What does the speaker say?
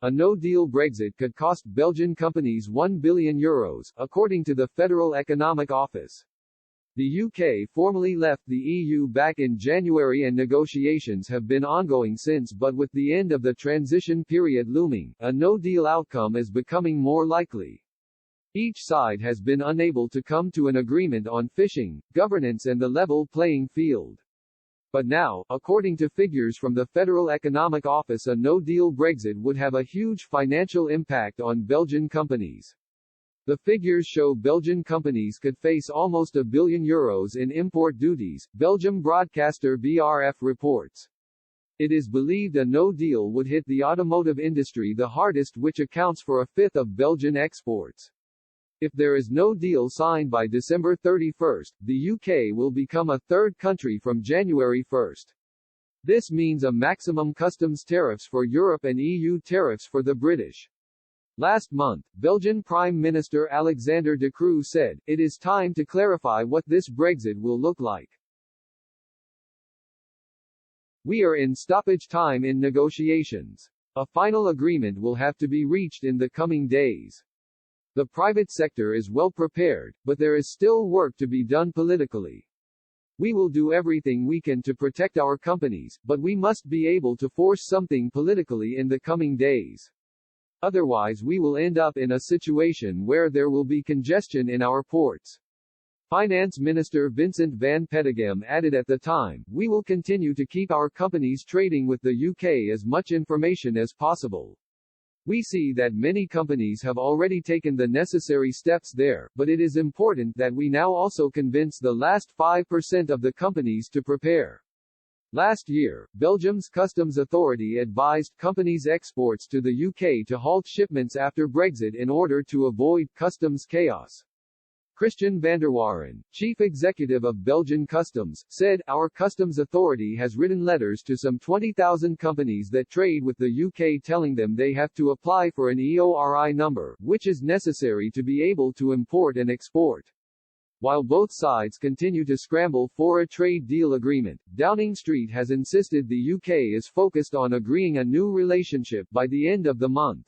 A no-deal Brexit could cost Belgian companies €1 billion, according to the Federal Economic Office. The UK formally left the EU back in January and negotiations have been ongoing since, but with the end of the transition period looming, a no-deal outcome is becoming more likely. Each side has been unable to come to an agreement on fishing, governance and the level playing field. But now, according to figures from the Federal Economic Office, a no-deal Brexit would have a huge financial impact on Belgian companies. The figures show Belgian companies could face almost €1 billion in import duties, Belgium broadcaster BRF reports. It is believed a no-deal would hit the automotive industry the hardest, which accounts for a fifth of Belgian exports. If there is no deal signed by December 31, the UK will become a third country from January 1. This means a maximum customs tariffs for Europe and EU tariffs for the British. Last month, Belgian Prime Minister Alexander De Croo said, "It is time to clarify what this Brexit will look like. We are in stoppage time in negotiations. A final agreement will have to be reached in the coming days. The private sector is well prepared, but there is still work to be done politically. We will do everything we can to protect our companies, but we must be able to force something politically in the coming days. Otherwise we will end up in a situation where there will be congestion in our ports." Finance Minister Vincent van Petegem added at the time, "We will continue to keep our companies trading with the UK as much information as possible. We see that many companies have already taken the necessary steps there, but it is important that we now also convince the last 5% of the companies to prepare." Last year, Belgium's customs authority advised companies' exports to the UK to halt shipments after Brexit in order to avoid customs chaos. Christian Vanderwaren, chief executive of Belgian Customs, said, "Our customs authority has written letters to some 20,000 companies that trade with the UK telling them they have to apply for an EORI number, which is necessary to be able to import and export." While both sides continue to scramble for a trade deal agreement, Downing Street has insisted the UK is focused on agreeing a new relationship by the end of the month.